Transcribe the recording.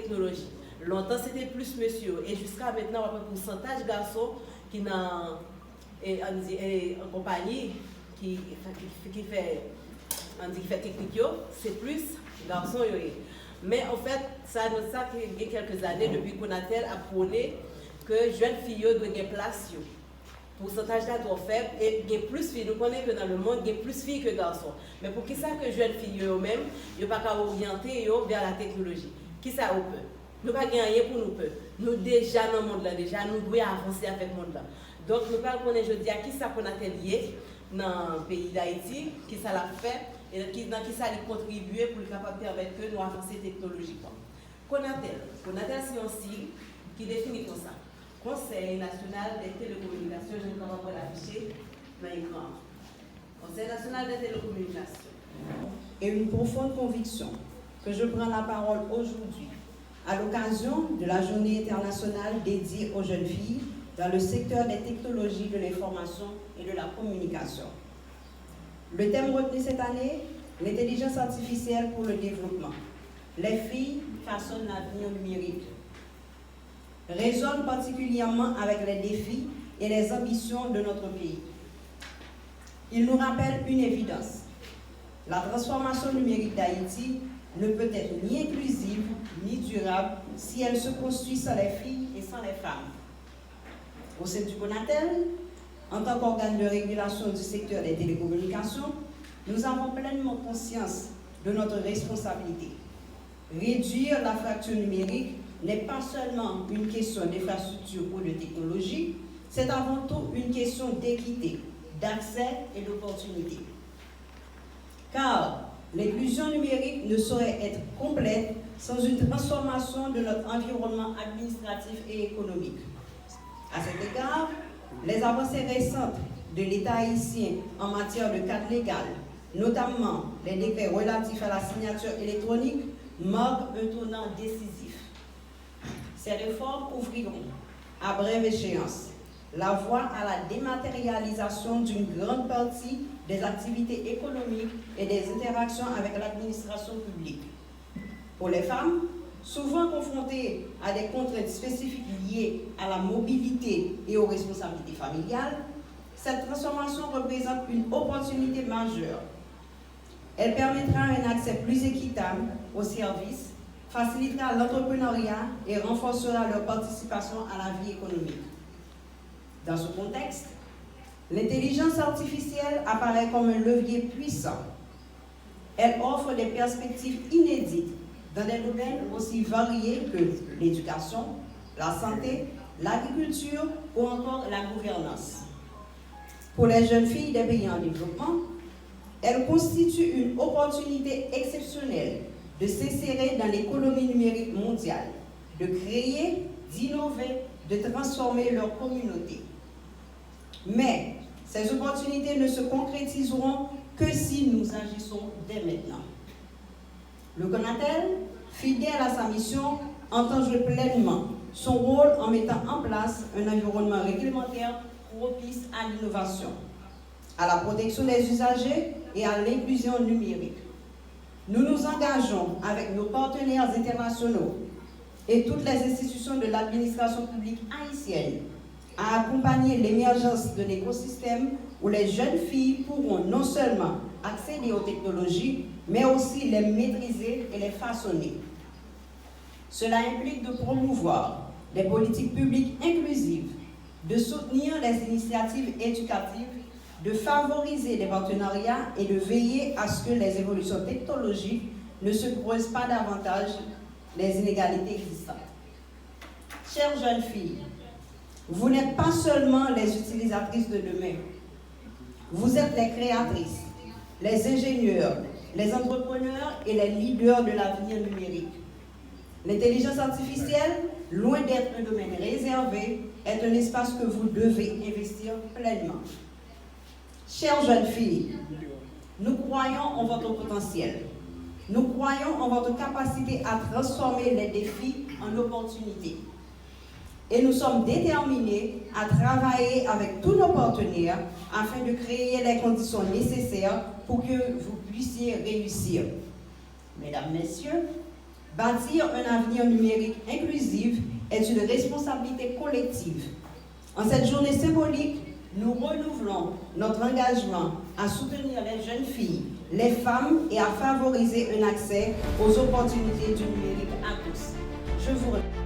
technologie. Longtemps, c'était plus monsieur. Et jusqu'à maintenant, on a un pourcentage de garçons qui dans en compagnie qui fait technique, c'est plus garçons. Mais en fait, ça il y a quelques années, depuis qu'on a prôné que jeunes filles doivent avoir place. Le pourcentage là trop faible et il y a plus de filles. Nous connaissons que dans le monde, il y a plus de filles que de garçons. Mais pour qui ça que jeunes filles eux-mêmes, ils ne peuvent pas orienter vers la technologie. Qui ça on peut? Nous ne pouvons pas gagner pour nous. Nous déjà dans le monde là, déjà, nous devons avancer avec le monde là. Donc nous parlons qu'on est jeudi à qui ça qu'on a lié dans le pays d'Haïti, qui ça l'a fait et qui ça a contribué pour capable permettre que nous avancer technologiquement. Conatel c'est un sigle qui définit comme ça. Conseil national des télécommunications, je ne vais pas l'afficher dans l'écran. Conseil national des télécommunications. Et une profonde conviction que je prends la parole aujourd'hui à l'occasion de la journée internationale dédiée aux jeunes filles dans le secteur des technologies de l'information et de la communication. Le thème retenu cette année, l'intelligence artificielle pour le développement. Les filles façonnent l'avenir numérique. Résonne particulièrement avec les défis et les ambitions de notre pays. Il nous rappelle une évidence. La transformation numérique d'Haïti ne peut être ni inclusive ni durable si elle se construit sans les filles et sans les femmes. Au sein du Conatel, en tant qu'organe de régulation du secteur des télécommunications, nous avons pleinement conscience de notre responsabilité. Réduire la fracture numérique n'est pas seulement une question d'infrastructure ou de technologie, c'est avant tout une question d'équité, d'accès et d'opportunité. Car l'inclusion numérique ne saurait être complète sans une transformation de notre environnement administratif et économique. À cet égard, les avancées récentes de l'État haïtien en matière de cadre légal, notamment les décrets relatifs à la signature électronique, marquent un tournant décisif. Ces réformes ouvriront, à brève échéance, la voie à la dématérialisation d'une grande partie des activités économiques et des interactions avec l'administration publique. Pour les femmes, souvent confrontées à des contraintes spécifiques liées à la mobilité et aux responsabilités familiales, cette transformation représente une opportunité majeure. Elle permettra un accès plus équitable aux services, facilitera l'entrepreneuriat et renforcera leur participation à la vie économique. Dans ce contexte, l'intelligence artificielle apparaît comme un levier puissant. Elle offre des perspectives inédites dans des domaines aussi variés que l'éducation, la santé, l'agriculture ou encore la gouvernance. Pour les jeunes filles des pays en développement, elle constitue une opportunité exceptionnelle de s'insérer dans l'économie numérique mondiale, de créer, d'innover, de transformer leur communauté. Mais ces opportunités ne se concrétiseront que si nous agissons dès maintenant. Le Conatel, fidèle à sa mission, entend jouer pleinement son rôle en mettant en place un environnement réglementaire propice à l'innovation, à la protection des usagers et à l'inclusion numérique. Nous nous engageons avec nos partenaires internationaux et toutes les institutions de l'administration publique haïtienne à accompagner l'émergence d'un écosystème où les jeunes filles pourront non seulement accéder aux technologies, mais aussi les maîtriser et les façonner. Cela implique de promouvoir des politiques publiques inclusives, de soutenir les initiatives éducatives, de favoriser des partenariats et de veiller à ce que les évolutions technologiques ne se creusent pas davantage les inégalités existantes. Chères jeunes filles, vous n'êtes pas seulement les utilisatrices de demain, vous êtes les créatrices, les ingénieurs, les entrepreneurs et les leaders de l'avenir numérique. L'intelligence artificielle, loin d'être un domaine réservé, est un espace que vous devez investir pleinement. Chères jeunes filles, nous croyons en votre potentiel. Nous croyons en votre capacité à transformer les défis en opportunités. Et nous sommes déterminés à travailler avec tous nos partenaires afin de créer les conditions nécessaires pour que vous puissiez réussir. Mesdames, Messieurs, Bâtir un avenir numérique inclusif est une responsabilité collective. En cette journée symbolique, nous renouvelons notre engagement à soutenir les jeunes filles, les femmes et à favoriser un accès aux opportunités du numérique à tous. Je vous remercie.